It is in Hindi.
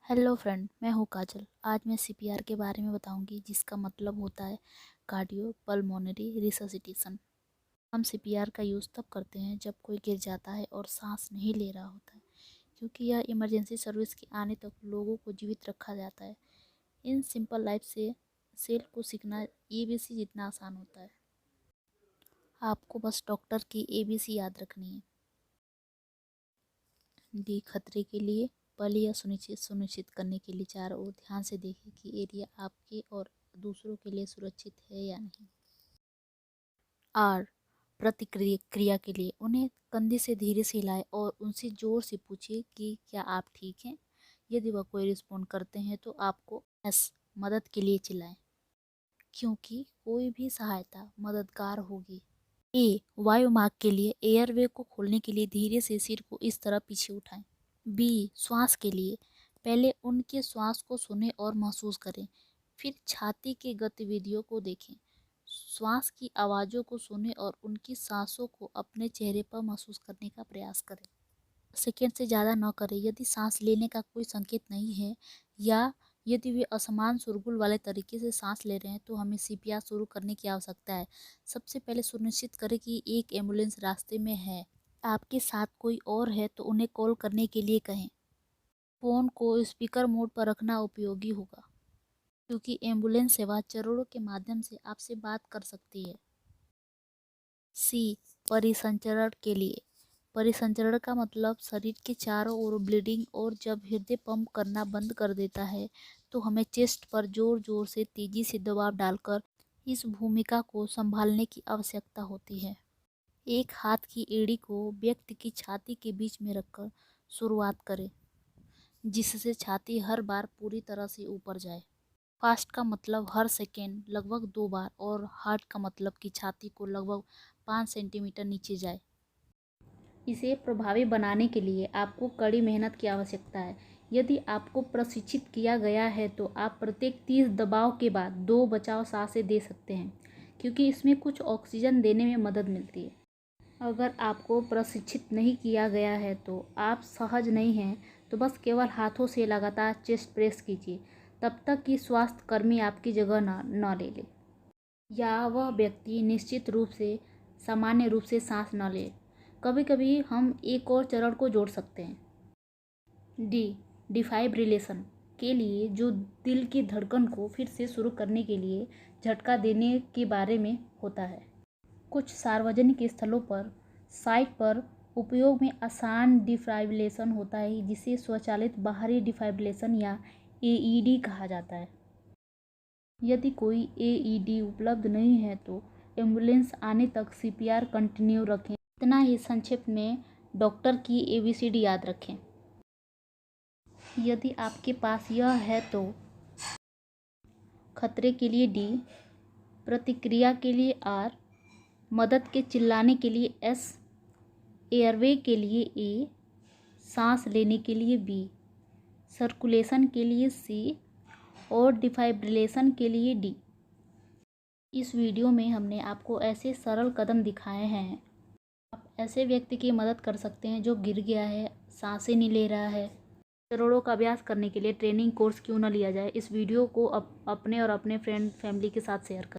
हेलो फ्रेंड, मैं हूँ काजल। आज मैं सीपीआर के बारे में बताऊंगी, जिसका मतलब होता है कार्डियो पल्मोनरी रिससिटेशन। हम सीपीआर का यूज़ तब करते हैं जब कोई गिर जाता है और सांस नहीं ले रहा होता है, क्योंकि यह इमरजेंसी सर्विस के आने तक लोगों को जीवित रखा जाता है। इन सिंपल लाइफ से सेल को सीखना एबीसी जितना आसान होता है। आपको बस डॉक्टर की एबीसी याद रखनी है। डी, खतरे के लिए पल या सुनिश्चित करने के लिए चारों ओर ध्यान से देखें कि एरिया आपके और दूसरों के लिए सुरक्षित है या नहीं। आर, प्रतिक्रिया के लिए उन्हें कंधे से धीरे से हिलाएं और उनसे जोर से पूछिए कि क्या आप ठीक हैं। यदि वह कोई रिस्पॉन्ड करते हैं तो आपको एस, मदद के लिए चिल्लाएं, क्योंकि कोई भी सहायता मददगार होगी। ए, वायु मार्ग के लिए एयरवे को खोलने के लिए धीरे से सिर को इस तरह पीछे उठाएं। बी, श्वास के लिए पहले उनके श्वास को सुनें और महसूस करें, फिर छाती की गतिविधियों को देखें। श्वास की आवाज़ों को सुनें और उनकी सांसों को अपने चेहरे पर महसूस करने का प्रयास करें। सेकेंड से ज़्यादा न करें। यदि सांस लेने का कोई संकेत नहीं है या यदि वे असमान शोरगुल वाले तरीके से सांस ले रहे हैं तो हमें सीपीआर शुरू करने की आवश्यकता है। सबसे पहले सुनिश्चित करें कि एक एम्बुलेंस रास्ते में है। आपके साथ कोई और है तो उन्हें कॉल करने के लिए कहें। फ़ोन को स्पीकर मोड पर रखना उपयोगी होगा, क्योंकि एम्बुलेंस सेवा चरणों के माध्यम से आपसे बात कर सकती है। सी, परिसंचरण के लिए परिसंचरण का मतलब शरीर के चारों ओर ब्लीडिंग, और जब हृदय पंप करना बंद कर देता है तो हमें चेस्ट पर जोर जोर से तेजी से दबाव डालकर इस भूमिका को संभालने की आवश्यकता होती है। एक हाथ की एड़ी को व्यक्ति की छाती के बीच में रखकर शुरुआत करें, जिससे छाती हर बार पूरी तरह से ऊपर जाए। फास्ट का मतलब हर सेकेंड लगभग 2 बार, और हार्ड का मतलब कि छाती को लगभग 5 सेंटीमीटर नीचे जाए। इसे प्रभावी बनाने के लिए आपको कड़ी मेहनत की आवश्यकता है। यदि आपको प्रशिक्षित किया गया है तो आप प्रत्येक 30 दबाव के बाद 2 बचाव सांसें दे सकते हैं, क्योंकि इसमें कुछ ऑक्सीजन देने में मदद मिलती है। अगर आपको प्रशिक्षित नहीं किया गया है तो आप सहज नहीं हैं तो बस केवल हाथों से लगातार चेस्ट प्रेस कीजिए तब तक कि स्वास्थ्य कर्मी आपकी जगह न ले ले, या वह व्यक्ति निश्चित रूप से सामान्य रूप से सांस न ले। कभी कभी हम एक और चरण को जोड़ सकते हैं। डी, डिफाइब्रिलेशन के लिए, जो दिल की धड़कन को फिर से शुरू करने के लिए झटका देने के बारे में होता है। कुछ सार्वजनिक स्थलों पर साइट पर उपयोग में आसान डिफाइब्रिलेशन होता है, जिसे स्वचालित बाहरी डिफाइब्रिलेशन या एईडी कहा जाता है। यदि कोई एईडी उपलब्ध नहीं है तो एम्बुलेंस आने तक सीपीआर कंटिन्यू रखें। इतना ही संक्षिप्त में डॉक्टर की एबीसीडी याद रखें। यदि आपके पास यह है तो खतरे के लिए डी, प्रतिक्रिया के लिए आर, मदद के चिल्लाने के लिए एस, एयरवे के लिए ए, सांस लेने के लिए बी, सर्कुलेशन के लिए सी, और डिफाइब्रिलेशन के लिए डी। इस वीडियो में हमने आपको ऐसे सरल कदम दिखाए हैं। आप ऐसे व्यक्ति की मदद कर सकते हैं जो गिर गया है, सांसें नहीं ले रहा है। करोड़ों का अभ्यास करने के लिए ट्रेनिंग कोर्स क्यों न लिया जाए। इस वीडियो को अपने और अपने फ्रेंड फैमिली के साथ शेयर करें।